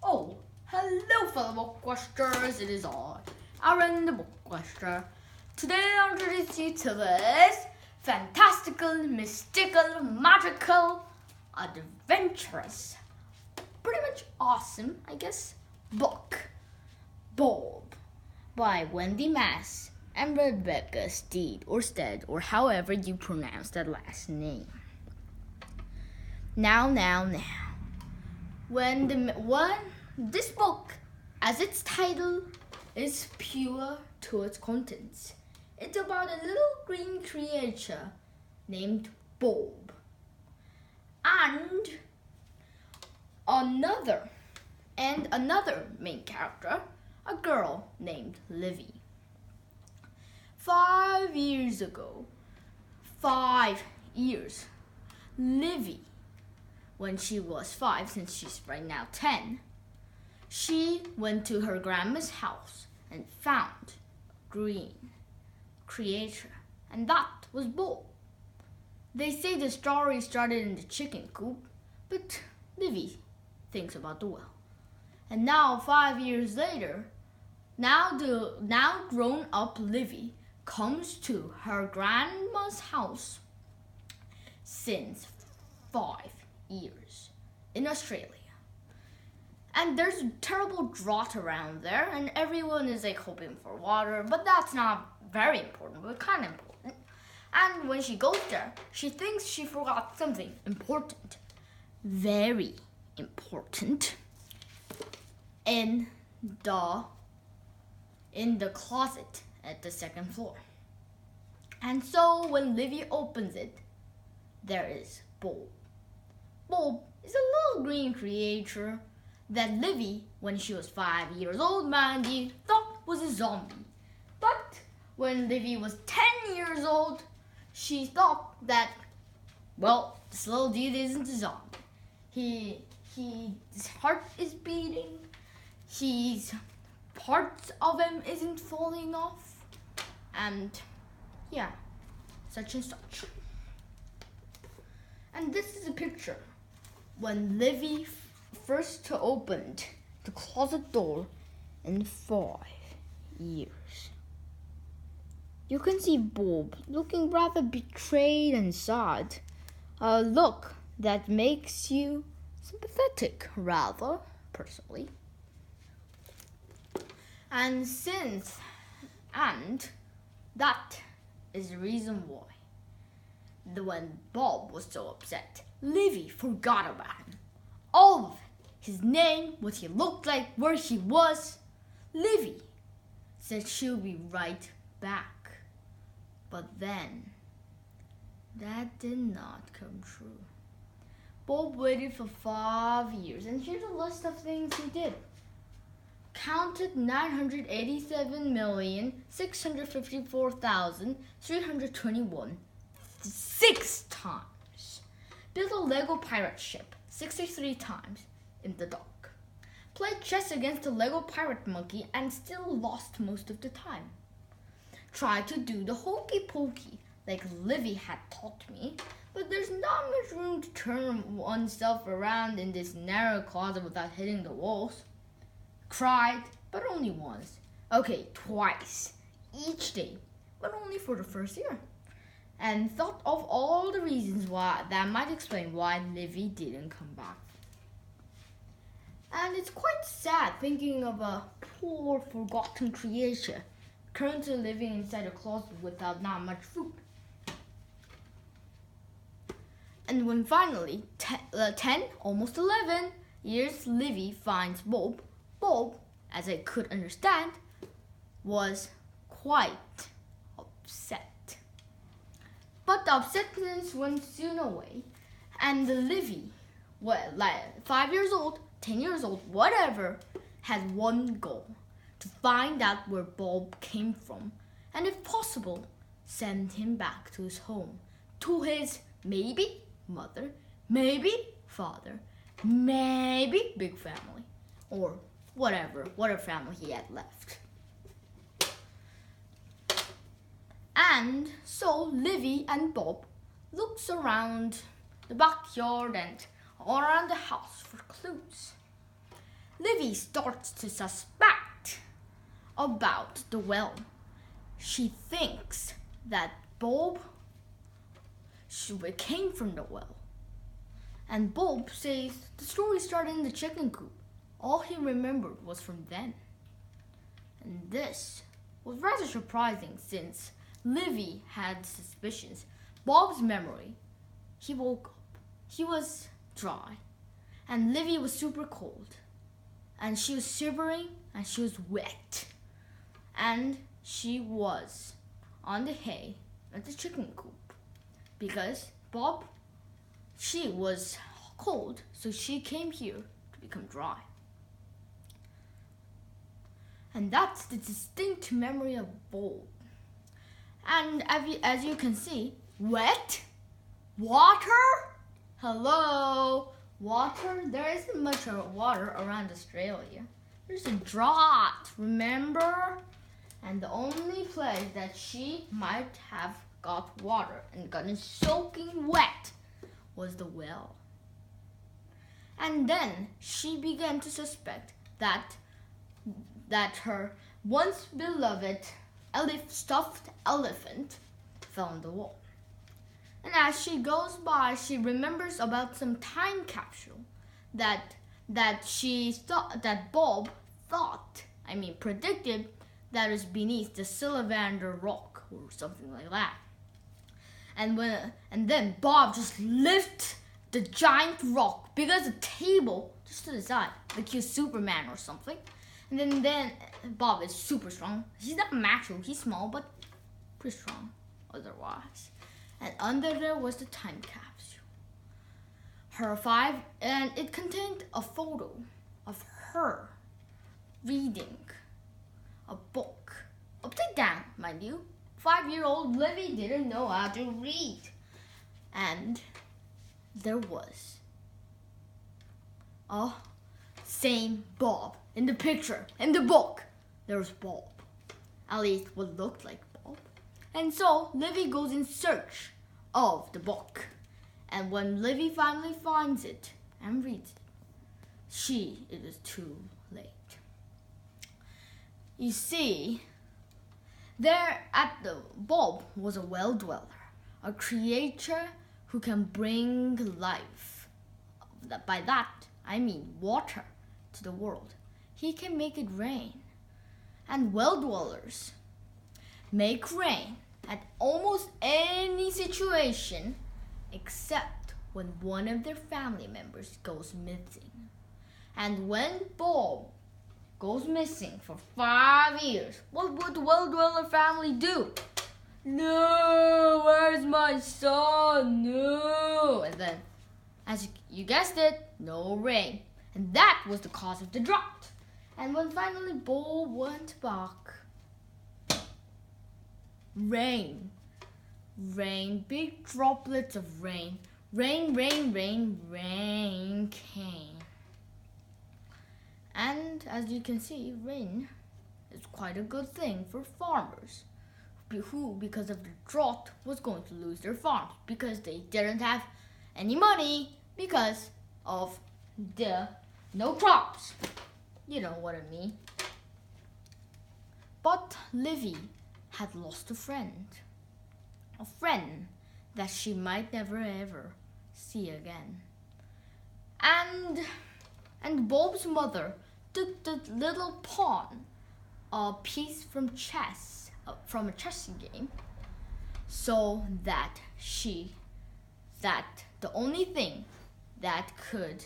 Oh, hello fellow BookQuesters, it is I, Aaron the BookQuester. Today I'll introduce you to this fantastical, mystical, magical, adventurous, pretty much awesome, I guess, book, Bob, by Wendy Mass and Rebecca Steed, or Stead, or however you pronounce that last name. Now. This book, as its title, is pure to its contents. It's about a little green creature named Bob and another main character, a girl named Livy. 5 years ago, 5 years, Livy, when she was 5, since she's right now 10, she went to her grandma's house and found a green creature, and that was Bob. They say the story started in the chicken coop, but Livy thinks about the well. And now, 5 years later, now grown-up Livy comes to her grandma's house since 5 years in Australia. And there's a terrible drought around there, and everyone is hoping for water, but that's not very important, but kind of important. And when she goes there, she thinks she forgot something important, very important, in the closet at the second floor. And so when Livy opens it, there is Bob. Bob is a little green creature that Livy, when she was 5 years old, mind you, thought was a zombie. But when Livy was 10 years old, she thought that, well, this little dude isn't a zombie. His heart is beating. Parts of him isn't falling off. And yeah, such and such. And this is a picture when Livy first opened the closet door in 5 years. You can see Bob looking rather betrayed and sad, a look that makes you sympathetic, rather, personally. And that is the reason why, when Bob was so upset, Livy forgot about him. All of it. His name, what he looked like, where he was. Livy said she'll be right back. But then, that did not come true. Bob waited for 5 years, and here's a list of things he did. Counted 987,654,321 6 times. Built a Lego pirate ship 63 times in the dark. Played chess against a Lego pirate monkey and still lost most of the time. Tried to do the hokey pokey like Livy had taught me, but there's not much room to turn oneself around in this narrow closet without hitting the walls. Cried, but only once. Okay, twice. Each day, but only for the first year. And thought of all the reasons why that might explain why Livy didn't come back. And it's quite sad thinking of a poor, forgotten creature currently living inside a closet without not much food. And when finally, 10, almost 11 years, Livy finds Bob, as I could understand, was quite upset. But the upsetness went soon away, and Livy, 5 years old, 10 years old, whatever, had one goal: to find out where Bob came from, and if possible, send him back to his home, to his maybe mother, maybe father, maybe big family, or whatever family he had left. And so Livy and Bob looks around the backyard and all around the house for clues. Livy starts to suspect about the well. She thinks that Bob came from the well. And Bob says the story started in the chicken coop. All he remembered was from then. And this was rather surprising since Livy had suspicions. Bob's memory, he woke up. He was dry. And Livy was super cold. And she was shivering and she was wet. And she was on the hay at the chicken coop. Because Bob, she was cold, so she came here to become dry. And that's the distinct memory of Bob. And as you can see, wet, water, hello, water, there isn't much water around Australia. There's a drought, remember? And the only place that she might have got water and gotten soaking wet was the well. And then she began to suspect that her once beloved stuffed elephant fell in the wall. And as she goes by, she remembers about some time capsule that Bob predicted that is beneath the Sylvander rock or something like that. And then Bob just lifts the giant rock, big as a table, just to the side, like he's Superman or something. And then Bob is super strong. He's not macho, he's small, but pretty strong otherwise. And under there was the time capsule. And it contained a photo of her reading a book. Upside down, mind you. 5-year-old Livy didn't know how to read. And there was a same Bob in the picture, in the book. There was Bob. At least what looked like Bob. And so Livy goes in search of the book. And when Livy finally finds it and reads it, it is too late. You see, there at the Bob was a well dweller, a creature who can bring life. By that, I mean water to the world. He can make it rain. And well dwellers make rain at almost any situation except when one of their family members goes missing. And when Bob goes missing for 5 years, what would the well dweller family do? No, where's my son? No. And then, as you guessed it, no rain. And that was the cause of the drought. And when finally Bob went back, rain, big droplets of rain came. And as you can see, rain is quite a good thing for farmers who, because of the drought, was going to lose their farms because they didn't have any money because of the no crops. You know what I mean. But Livy had lost a friend that she might never ever see again. And Bob's mother took the little pawn, a piece from a chess game, so that the only thing that could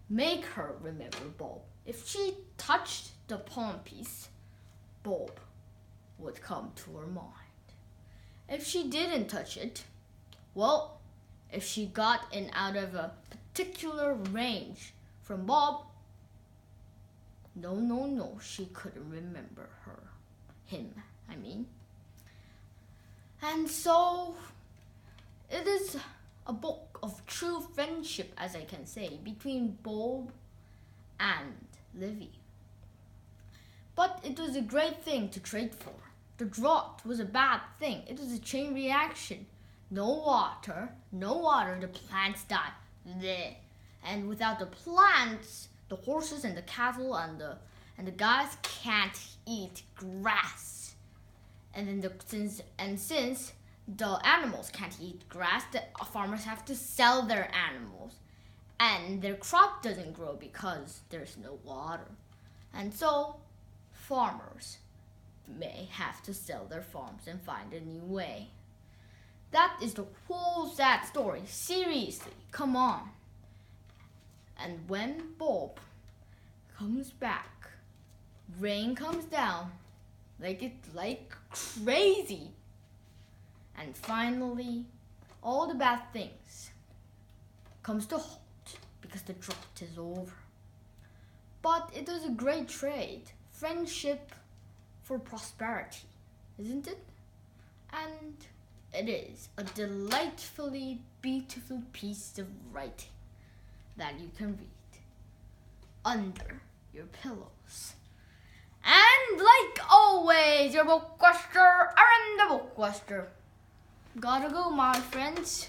make her remember Bob, if she touched the pawn piece, Bob would come to her mind. If she didn't touch it, well, if she got in out of a particular range from Bob, no, she couldn't remember him. And so, it is a book of true friendship, as I can say, between Bob and Livy. But it was a great thing to trade for. The drought was a bad thing. It was a chain reaction. No water, the plants died. Bleh. And without the plants, the horses and the cattle and the guys can't eat grass. And then since the animals can't eat grass, the farmers have to sell their animals. And their crop doesn't grow because there's no water. And so farmers may have to sell their farms and find a new way. That is the whole sad story. Seriously, come on. And when Bob comes back, rain comes down like crazy. And finally, all the bad things comes to halt because the drought is over. But it is a great trade, friendship for prosperity, isn't it? And it is a delightfully beautiful piece of writing that you can read under your pillows. And like always, your BookQuester and the BookQuester. Gotta go, my friends.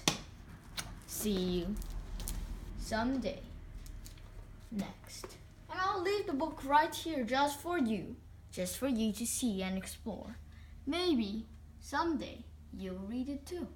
See you someday next. And I'll leave the book right here just for you to see and explore. Maybe someday you'll read it too.